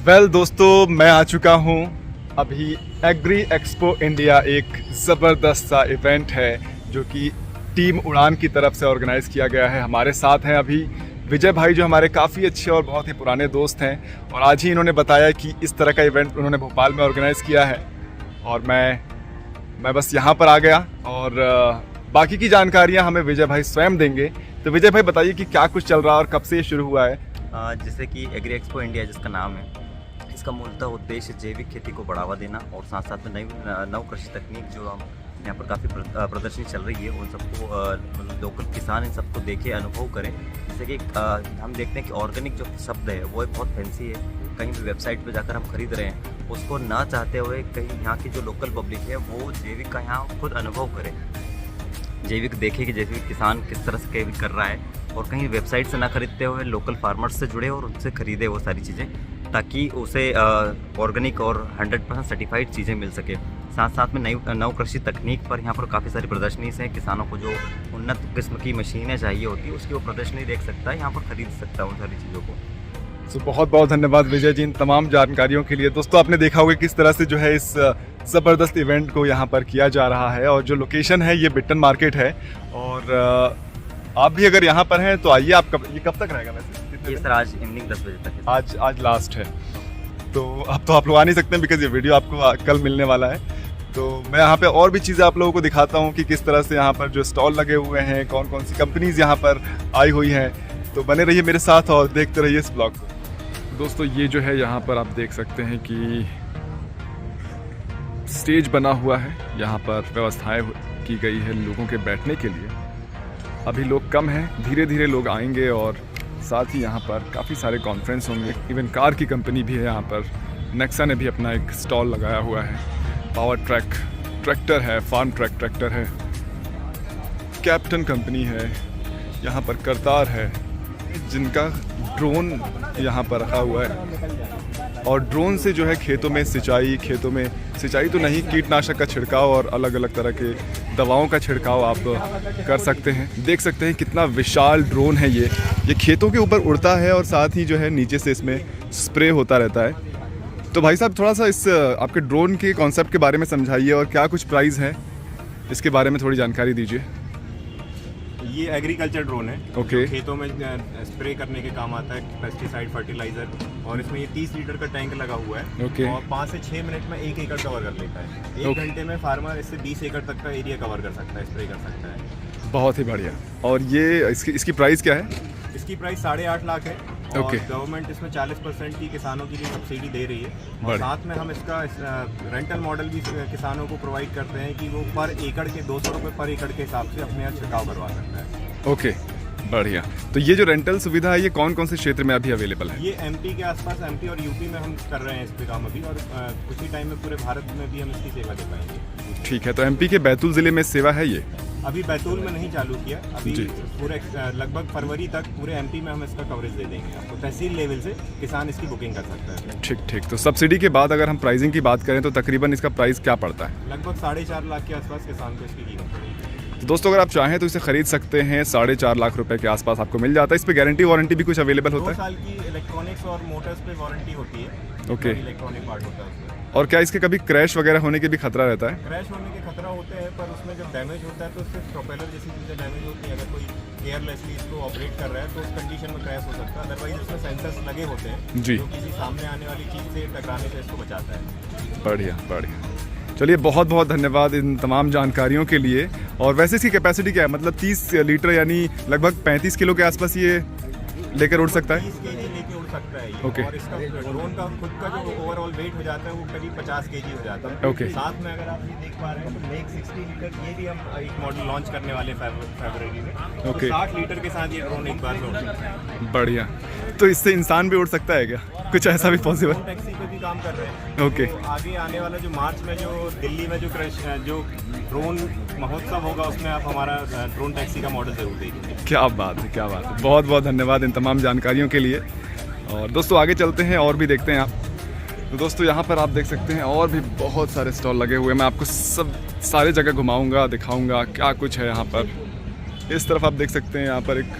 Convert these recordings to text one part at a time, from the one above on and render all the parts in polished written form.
दोस्तों मैं आ चुका हूँ अभी। एग्री एक्सपो इंडिया एक ज़बरदस्त सा इवेंट है जो कि टीम उड़ान की तरफ से ऑर्गेनाइज़ किया गया है। हमारे साथ हैं अभी विजय भाई, जो हमारे काफ़ी अच्छे और बहुत ही पुराने दोस्त हैं, और आज ही इन्होंने बताया कि इस तरह का इवेंट उन्होंने भोपाल में ऑर्गेनाइज़ किया है। और मैं बस यहाँ पर आ गया, और बाकी की जानकारियाँ हमें विजय भाई स्वयं देंगे। तो विजय भाई बताइए कि क्या कुछ चल रहा है और कब से ये शुरू हुआ है। जैसे कि एग्री एक्सपो इंडिया जिसका नाम है, इसका मूलतः उद्देश्य जैविक खेती को बढ़ावा देना और साथ साथ में नव कृषि तकनीक जो हम यहाँ पर काफ़ी प्रदर्शनी चल रही है उन सबको लोकल किसान इन सबको देखे अनुभव करें। जैसे कि हम देखते हैं कि ऑर्गेनिक जो शब्द है वो बहुत फैंसी है, कहीं भी वेबसाइट पर जाकर हम खरीद रहे हैं, उसको ना चाहते हुए कहीं यहाँ की जो लोकल पब्लिक है वो जैविक का यहाँ खुद अनुभव करे, जैविक देखे कि जैविक किसान किस तरह से कर रहा है, और कहीं वेबसाइट से ना खरीदते हुए लोकल फार्मर्स से जुड़े और उनसे खरीदे वो सारी चीज़ें, ताकि उसे ऑर्गेनिक और 100% सर्टिफाइड चीज़ें मिल सके। साथ साथ में नव कृषि तकनीक पर यहाँ पर काफ़ी सारी प्रदर्शनी हैं। किसानों को जो उन्नत किस्म की मशीनें चाहिए होती है उसकी वो प्रदर्शनी देख सकता है, यहाँ पर खरीद सकता है उन सारी चीज़ों को। तो बहुत बहुत धन्यवाद विजय जी इन तमाम जानकारियों के लिए। दोस्तों आपने देखा होगा किस तरह से जो है इस ज़बरदस्त इवेंट को यहाँ पर किया जा रहा है, और जो लोकेशन है ये बिट्टन मार्केट है। और आप भी अगर यहाँ पर हैं तो आइए। आप ये कब तक रहेगा वैसे? ये सर आज इवनिंग 10 बजे तक है। आज लास्ट है, तो अब तो आप लोग आ नहीं सकते हैं बिकॉज ये वीडियो आपको कल मिलने वाला है। तो मैं यहाँ पे और भी चीज़ें आप लोगों को दिखाता हूँ कि किस तरह से यहाँ पर जो स्टॉल लगे हुए हैं, कौन कौन सी कंपनीज यहाँ पर आई हुई हैं। तो बने रहिए मेरे साथ और देखते रहिए इस ब्लॉग को। दोस्तों ये जो है यहाँ पर आप देख सकते हैं कि स्टेज बना हुआ है, यहाँ पर व्यवस्थाएं की गई है लोगों के बैठने के लिए। अभी लोग कम हैं, धीरे धीरे लोग आएंगे, और साथ ही यहाँ पर काफ़ी सारे कॉन्फ्रेंस होंगे। इवन कार की कंपनी भी है यहाँ पर। नेक्सा ने भी अपना एक स्टॉल लगाया हुआ है। पावर ट्रैक ट्रैक्टर है, फार्म ट्रैक ट्रैक्टर है, कैप्टन कंपनी है, यहाँ पर करतार है जिनका ड्रोन यहाँ पर रखा हुआ है। और ड्रोन से जो है खेतों में सिंचाई तो नहीं, कीटनाशक का छिड़काव और अलग अलग तरह के दवाओं का छिड़काव आप कर सकते हैं। देख सकते हैं कितना विशाल ड्रोन है ये खेतों के ऊपर उड़ता है, और साथ ही जो है नीचे से इसमें स्प्रे होता रहता है। तो भाई साहब थोड़ा सा इस आपके ड्रोन के कॉन्सेप्ट के बारे में समझाइए, और क्या कुछ प्राइस है इसके बारे में थोड़ी जानकारी दीजिए। ये एग्रीकल्चर ड्रोन है। ओके। खेतों में स्प्रे करने के काम आता है, पेस्टिसाइड, फर्टिलाइजर, और इसमें ये 30 लीटर का टैंक लगा हुआ है। ओके। और 5 से 6 मिनट में 1 एकड़ कवर कर लेता है। 1 घंटे में फार्मर इससे 20 एकड़ तक का एरिया कवर कर सकता है, स्प्रे कर सकता है। बहुत ही बढ़िया। और ये इसकी प्राइस क्या है? इसकी प्राइस 8.5 लाख है। और ओके। गवर्नमेंट इसमें 40% की किसानों के लिए सब्सिडी दे रही है। और बढ़िया। साथ में हम इसका रेंटल मॉडल भी किसानों को प्रोवाइड करते हैं कि वो पर एकड़ के 200 रुपये पर एकड़ के हिसाब से अपने यहाँ छिड़काव करवा सकता है। ओके, बढ़िया। तो ये जो रेंटल सुविधा है ये कौन कौन से क्षेत्र में अभी अवेलेबल है? ये एमपी के आसपास, एमपी और यूपी में हम कर रहे हैं इस पे काम अभी, और कुछ ही टाइम में पूरे भारत में भी हम इसकी सेवा दे पाएंगे। ठीक है, तो एमपी के बैतूल ज़िले में सेवा है ये? अभी बैतूल में नहीं चालू किया, अभी जी। पूरे लगभग फरवरी तक पूरे एमपी में हम इसका कवरेज दे देंगे आपको। तहसील लेवल से किसान इसकी बुकिंग कर सकता है। ठीक। तो सब्सिडी के बाद अगर हम प्राइसिंग की बात करें तो तकरीबन इसका प्राइस क्या पड़ता है? लगभग 4.5 लाख के आसपास किसान को इसकी कीमत पड़ेगी। तो दोस्तों अगर आप चाहें तो इसे खरीद सकते हैं, 4.5 लाख रुपए के आसपास आपको मिल जाता है। इस पे गारंटी वारंटी भी कुछ अवेलेबल 2 होता है? साल की इलेक्ट्रॉनिक्स और मोटर्स पे वारंटी होती है। ओके। इलेक्ट्रॉनिक पार्ट होता है उसमें। और क्या इसके कभी क्रैश वगैरह होने के भी खतरा रहता है? क्रैश होने के खतरा होते हैं, पर उसमें जब डैमेज होता है तो सिर्फ प्रोपेलर जैसी चीज़ें डैमेज होती हैं। अगर कोई केयरलेसली इसको ऑपरेट कर रहा है तो उस कंडीशन में क्रैश हो सकता है। अदरवाइज इसमें सेंसर्स लगे होते हैं जी। जो किसी सामने आने वाली चीज़ से टकराने से इसको बचाता है। बढ़िया। चलिए बहुत बहुत धन्यवाद इन तमाम जानकारियों के लिए। और वैसे इसकी कैपेसिटी क्या है? मतलब 30 लीटर यानी लगभग 35 किलो के आसपास ये लेकर उड़ सकता है? 30 केजी लेके उड़ सकता है ये। ओके। और इसका ड्रोन का खुद का जो ओवरऑल वेट हो जाता है वो करीब 50 केजी हो जाता है। ओके। साथ में अगर आप ये देख पा रहे हैं तो मेक 60 लीटर ये भी हम एक मॉडल लॉन्च करने वाले फरवरी में। तो ओके। 60 लीटर के साथ ये ड्रोन एक बार में उड़ सकता है। बढ़िया। तो इससे इंसान भी उड़ सकता है क्या? कुछ ऐसा भी पॉसिबल? ड्रोन टैक्सी पे भी काम कर रहे हैं। ओके। तो आगे आने वाला जो मार्च में जो दिल्ली में जो ड्रोन महोत्सव होगा उसमें आप हमारा ड्रोन टैक्सी का मॉडल जरूर देखेंगे। क्या बात है। बहुत बहुत धन्यवाद इन तमाम जानकारियों के लिए। और दोस्तों आगे चलते हैं और भी देखते हैं आप। तो दोस्तों यहाँ पर आप देख सकते हैं और भी बहुत सारे स्टॉल लगे हुए हैं। मैं आपको सारे जगह घुमाऊंगा, दिखाऊंगा क्या कुछ है यहाँ पर। इस तरफ आप देख सकते हैं यहाँ पर एक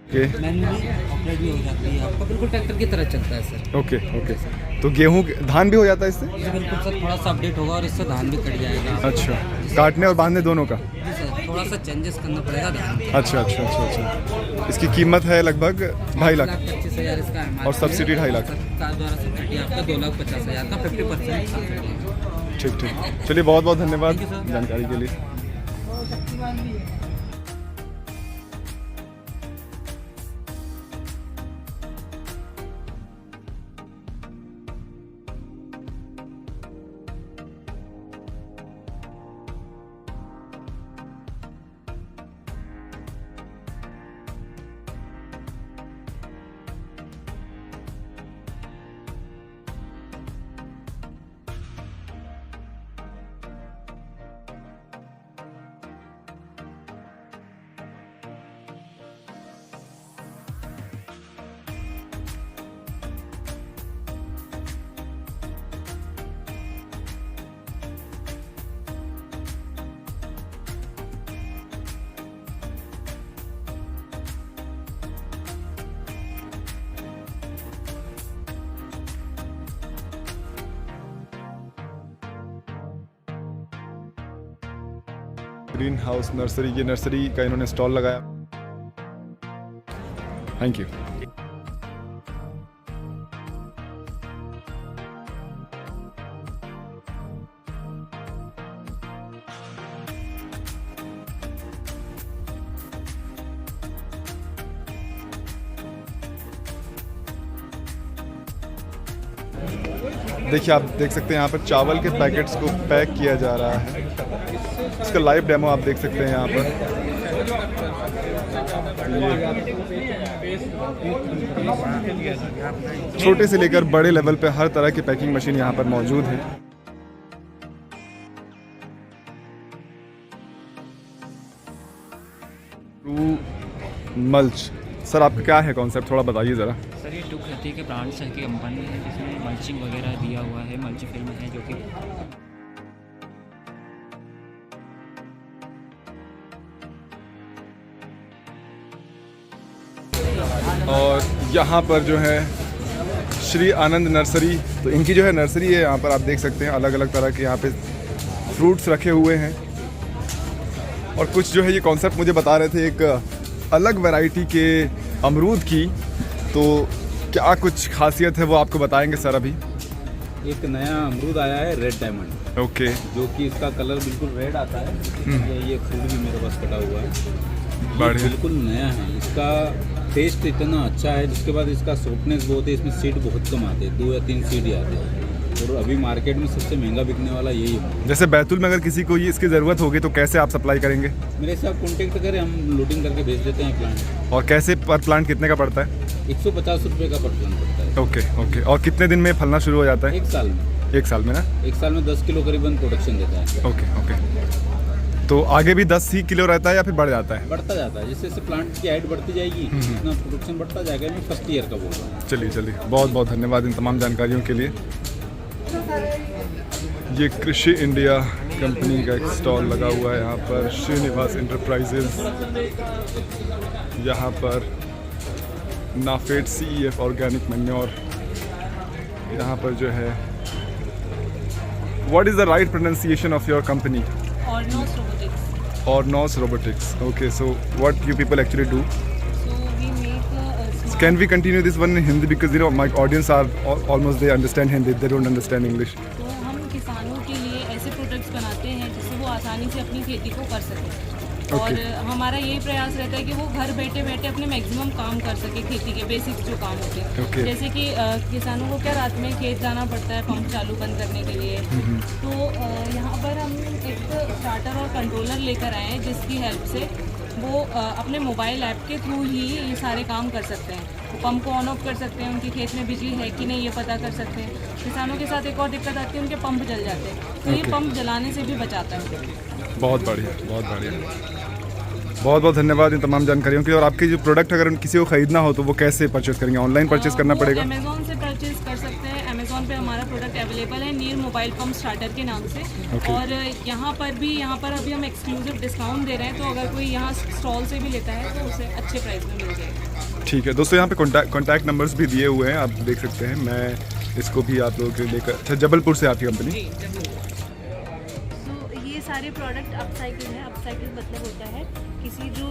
ओके मैनुअली ऑपरेट भी हो जाती है, आपका बिल्कुल ट्रैक्टर की तरह चलता है सर। Okay okay. तो गेहूँ धान भी हो जाता है इससे? जी बिल्कुल सर, थोड़ा सा अपडेट होगा और इससे धान भी कट जाएगा। अच्छा, काटने और बांधने दोनों का? जी सर, थोड़ा सा चेंजेस करना पड़ेगा धान में। अच्छा अच्छा अच्छा अच्छा। इसकी कीमत है लगभग 2.5 लाख 25,000 इसका MRP और सब्सिडी है। 2.5 लाख। सरकार द्वारा सब्सिडी आपका 2,50,000 का 50% सब्सिडी है। ठीक ठीक। चलिए बहुत बहुत धन्यवाद Thank you, sir. जानकारी के लिए। ग्रीन हाउस नर्सरी, ये नर्सरी का इन्होंने स्टॉल लगाया। Thank you. देखिए आप देख सकते हैं यहाँ पर चावल के पैकेट्स को पैक किया जा रहा है। इसका लाइव डेमो आप देख सकते हैं यहाँ पर। ये छोटे से लेकर बड़े लेवल पे हर तरह की पैकिंग मशीन यहाँ पर मौजूद है। मल्च, सर आपका क्या है कॉन्सेप्ट, थोड़ा बताइए ज़रा। सर ये टू खेती के ब्रांड्स की कंपनी है जिसमें मल्चिंग वगैरह दिया हुआ है, मल्ची फिल्म है जो कि और यहाँ पर जो है श्री आनंद नर्सरी, तो इनकी जो है नर्सरी है, यहाँ पर आप देख सकते हैं अलग अलग तरह के यहाँ पे फ्रूट्स रखे हुए हैं। और कुछ जो है ये कॉन्सेप्ट मुझे बता रहे थे एक अलग वैरायटी के अमरूद की, तो क्या कुछ खासियत है वो आपको बताएंगे सर अभी। एक नया अमरूद आया है रेड डायमंड, ओके, जो कि इसका कलर बिल्कुल रेड आता है। ये फूड भी मेरे पास कटा हुआ है, ये बढ़िया। बिल्कुल नया है। इसका टेस्ट इतना अच्छा है, जिसके बाद इसका सॉफ्टनेस बहुत है, इसमें सीड बहुत कम आते हैं, 2 या 3 सीड ही आते हैं। और अभी मार्केट में सबसे महंगा बिकने वाला यही है। जैसे बैतूल में अगर किसी को ये इसकी ज़रूरत होगी तो कैसे आप सप्लाई करेंगे? मेरे साथ कॉन्टेक्ट करें, हम लोडिंग करके भेज देते हैं प्लांट। और कैसे पर प्लांट कितने का पड़ता है? 150 रुपये का पर प्लांट पड़ता है। Okay okay. और कितने दिन में फलना शुरू हो जाता है? 1 साल में। 1 साल में ना? 1 साल में 10 किलो करीबन प्रोडक्शन देता है। Okay okay. तो आगे भी 10 ही किलो रहता है या फिर बढ़ जाता है? बढ़ता जाता है, जैसे जैसे प्लांट की हाइट बढ़ती जाएगी इतना प्रोडक्शन बढ़ता जाएगा। मैं फर्स्ट ईयर का बोल रहा हूँ। चलिए चलिए, बहुत बहुत धन्यवाद इन तमाम जानकारियों के लिए। ये कृषि इंडिया कंपनी का एक स्टॉल लगा हुआ है यहाँ पर, श्रीनिवास इंटरप्राइजेज। यहाँ पर नाफेड CEF ऑर्गेनिक मैन्योर। यहाँ पर जो है, what is the right pronunciation of your company? Ornos Robotics. Ornos Robotics. Okay, so what you people actually do? So we make smart. Can we continue this one in Hindi, because you know my audience are almost they understand Hindi, they don't understand English. तो हम किसानों के लिए ऐसे products बनाते हैं जिससे वो आसानी से अपनी खेती को कर सकें। और हमारा यही प्रयास रहता है कि वो घर बैठे बैठे अपने मैक्सिमम काम कर सके, खेती के बेसिक्स जो काम होते हैं। Okay. जैसे कि किसानों को क्या रात में खेत जाना पड़ता है पंप चालू बंद करने के लिए, तो यहाँ पर हम एक स्टार्टर और कंट्रोलर लेकर आए हैं जिसकी हेल्प से वो अपने मोबाइल ऐप के थ्रू ही ये सारे काम कर सकते हैं। वो पंप को ऑन ऑफ कर सकते हैं, उनके खेत में बिजली है कि नहीं ये पता कर सकते हैं। किसानों के साथ एक और दिक्कत आती है, उनके पंप जल जाते हैं, तो ये पंप जलाने से भी बचाता है। बहुत बढ़िया, बहुत बढ़िया। बहुत बहुत धन्यवाद इन तमाम जानकारियों के लिए। और आपके जो प्रोडक्ट अगर किसी को खरीदना हो तो वो कैसे परचेज करेंगे? ऑनलाइन परचेज करना पड़ेगा? अमेजोन से परचेज कर सकते हैं। अमेजोन पे हमारा प्रोडक्ट अवेलेबल है नीर मोबाइल पंप स्टार्टर के नाम से। और यहाँ पर अभी हम एक्सक्लूसिव डिस्काउंट दे रहे हैं, तो अगर कोई यहाँ स्टॉल से भी लेता है तो उसे अच्छे प्राइस में मिल जाएगा। ठीक है दोस्तों, यहाँ पे कॉन्टैक्ट नंबर्स भी दिए हुए हैं, आप देख सकते हैं। मैं इसको भी आप लोगों के लिए लेकर, अच्छा जबलपुर से आपकी कंपनी। तो ये सारे प्रोडक्ट अपसाइकिल है। अपसाइकिल मतलब होता है किसी जो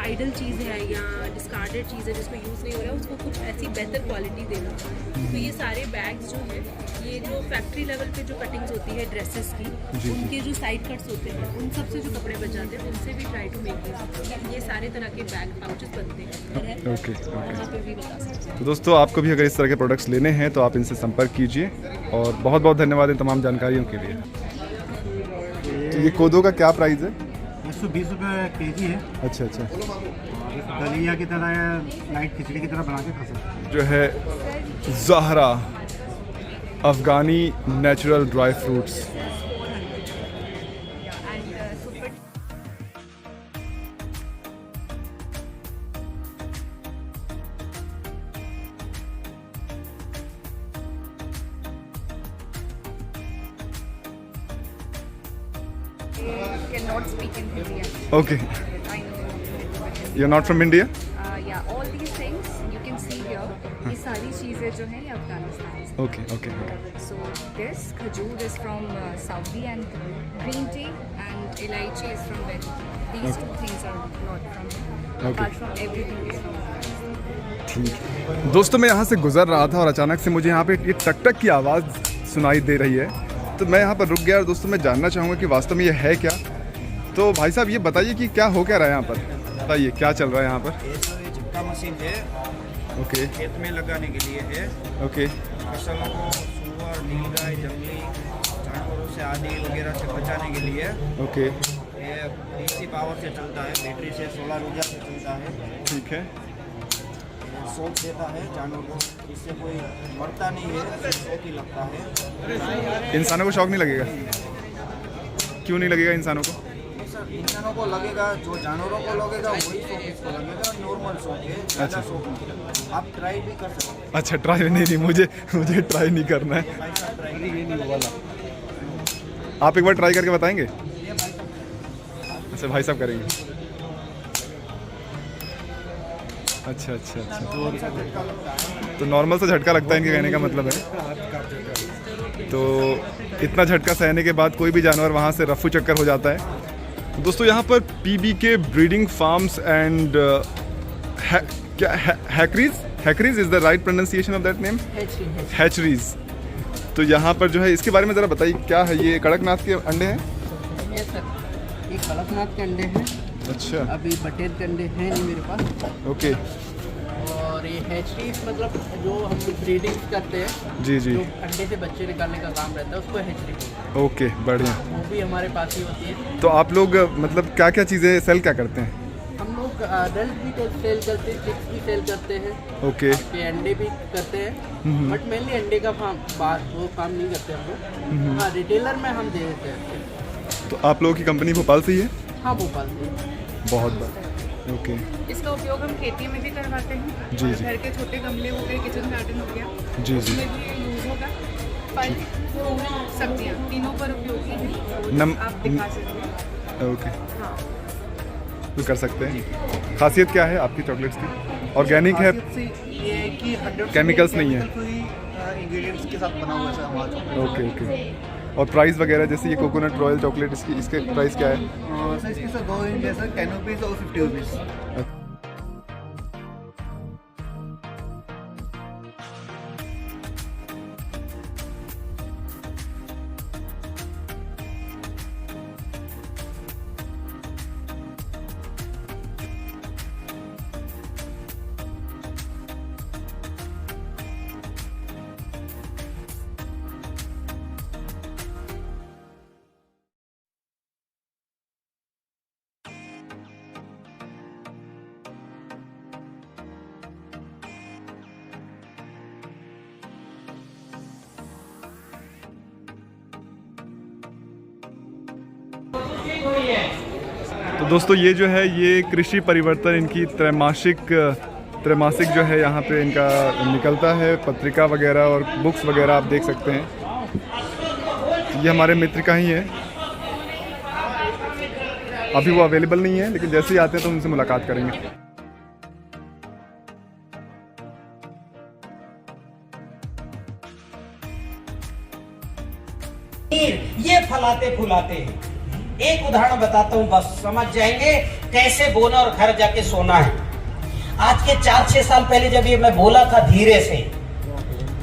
आइडल चीज़ है या डिस्कार्डेड चीज़ है जिसको यूज़ नहीं हो रहा है उसको कुछ ऐसी बेहतर क्वालिटी देना। तो ये सारे बैग्स जो है, ये जो फैक्ट्री लेवल पे जो कटिंग्स होती है ड्रेसेस की, उनके जो साइड कट्स होते हैं उन सब से जो कपड़े बच जाते हैं उनसे भी ट्राई टू मेक ये सारे तरह के बैग पाउचेस बनते हैं। ओके वहाँ पे भी बता सकते हैं। तो दोस्तों आपको भी अगर इस तरह के प्रोडक्ट्स लेने हैं तो आप इनसे संपर्क कीजिए, और बहुत बहुत धन्यवाद इन तमाम जानकारियों के लिए। तो ये कोदो का क्या प्राइस है? 120 रुपये केजी है। अच्छा अच्छा। दलिया की तरह या लाइट खिचड़ी की तरह बना के खा सकते हैं। जो है ज़हरा अफ़गानी natural dry fruits. Cannot speak in Hindi. Okay, I know. You are not from India? Yeah, all these things you can see here. ये सारी चीज़ें जो हैं ये अफगानिस्तान से। Okay okay okay. So this khajur is from Saudi and green tea and elaichi is from Delhi. These two things are not from here. Apart from everything is from Afghanistan. ठीक। दोस्तों मैं यहाँ से गुजर रहा था और अचानक से मुझे यहाँ पे ये टक टक की आवाज़ सुनाई दे रही है, तो मैं यहाँ पर रुक गया। और दोस्तों मैं जानना चाहूँगा कि वास्तव में ये है क्या। तो भाई साहब ये बताइए कि क्या हो क्या रहा है यहाँ पर, बताइए क्या चल रहा है यहाँ पर? ये झटका मशीन है। ओके खेत में लगाने के लिए है। ओके फसलों को सुअर, नीलगाय, जंगली जानवरों से आदि वगैरह से बचाने के लिए। ओके ये डीसी पावर से चलता है, बैटरी से, सोलर ऊर्जा से चलता है। ठीक है। शौक देता है जानवर को, इससे कोई मरता नहीं है, शौक ही लगता है। इंसानों को शौक नहीं लगेगा? क्यों नहीं लगेगा इंसानों को? सर इंसानों को लगेगा, जो जानवरों को लगेगा वही शौक इसको लगेगा। नॉर्मल शौक है, ज़्यादा शौक नहीं है। आप ट्राई भी कर सकते हैं। अच्छा ट्राई नहीं, मुझे ट्राई नहीं करना है। आप एक बार ट्राई करके बताएंगे? अच्छा भाई साहब करेंगे। अच्छा अच्छा अच्छा। तो नॉर्मल सा झटका लगता है इनके कहने का मतलब है। तो इतना झटका सहने के बाद कोई भी जानवर वहाँ से रफू चक्कर हो जाता है। दोस्तों यहाँ पर PBK breeding farms and hackeries is the right pronunciation of that name? Hatcheries. तो यहाँ पर जो है इसके बारे में ज़रा बताइए, क्या है ये? कड़कनाथ के अंडे हैं? ये सर ये कड़कनाथ के अंडे हैं। अच्छा अभी बटेर के अंडे हैं नहीं मेरे पास। ओके। और ये हैचरीज मतलब जो हम ब्रीडिंग करते हैं, जी जी। जो अंडे से बच्चे निकालने का काम रहता है उसको हैचरी बोलते हैं। ओके बढ़िया। वो भी हमारे पास ही होती है। तो आप लोग मतलब क्या क्या चीज़ें सेल क्या करते हैं? हम लोग अडल्ट भी सेल करते हैं, चिक्स भी सेल करते हैं। ओके। आपके अंडे भी करते हैं, बट मेनली अंडे का वो काम नहीं करते हम लोग। हाँ रिटेलर में हम दे देते हैं। तो आप लोगों की कंपनी भोपाल से ही है? हाँ भोपाल से। बहुत बार। ओके। इसका उपयोग हम खेती में भी करवाते हैं। जी, और जी। घर के छोटे गमले हो गए, किचन गार्डन हो गया, जी जी। उसमें भी यूज़ होगा। फल, फूल, सब्जियाँ तीनों पर उपयोगी है। आप दिखा सकते हैं। ओके हाँ। तो कर सकते हैं। खासियत क्या है आपकी चॉकलेट्स की? ऑर्गेनिक है, ये है कि 100% केमिकल्स नहीं है? इंग्रेडिएंट्स के साथ बना हुआ है सर हमारा चॉकलेट। Okay okay. और प्राइस वगैरह जैसे ये कोकोनट रॉयल चॉकलेट, इसके प्राइस क्या है? सर इसकी सर 2 रेंज है सर, 10 रुपीज़ और 50 रुपीज़। तो दोस्तों ये जो है ये कृषि परिवर्तन इनकी त्रैमासिक जो है यहाँ पे इनका निकलता है, पत्रिका वगैरह और बुक्स वगैरह आप देख सकते हैं। ये हमारे मित्र का ही है, अभी वो अवेलेबल नहीं है, लेकिन जैसे ही आते हैं तो उनसे मुलाकात करेंगे। ये फलाते फुलाते हैं। एक उदाहरण बताता हूँ, बस समझ जाएंगे कैसे बोना और घर जाके सोना है। आज के 4-6 साल पहले जब ये मैं बोला था धीरे से,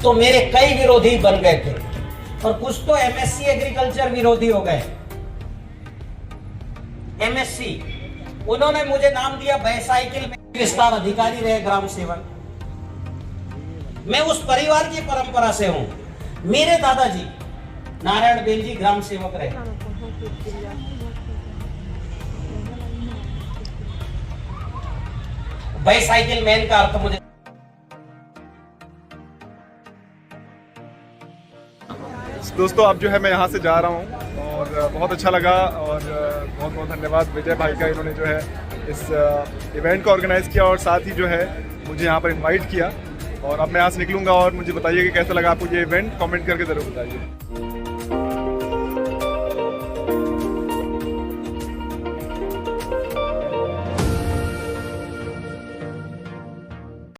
तो मेरे कई विरोधी बन गए थे और कुछ तो एमएससी एग्रीकल्चर विरोधी हो गए। एमएससी, उन्होंने मुझे नाम दिया बाइसाइकिल में विस्तार अधिकारी रहे, ग्राम सेवक। मैं उस परिवार की परंपरा से हूं। मेरे दादाजी नारायण बेन जी ग्राम सेवक रहे। बाइसाइकिल मैन का अर्थ मुझे दोस्तों अब जो है मैं यहाँ से जा रहा हूँ और बहुत अच्छा लगा और बहुत बहुत धन्यवाद विजय भाई का, इन्होंने जो है इस इवेंट को ऑर्गेनाइज़ किया और साथ ही जो है मुझे यहाँ पर इनवाइट किया। और अब मैं यहाँ से निकलूँगा और मुझे बताइए कि कैसा लगा आपको ये इवेंट, कमेंट करके ज़रूर बताइए।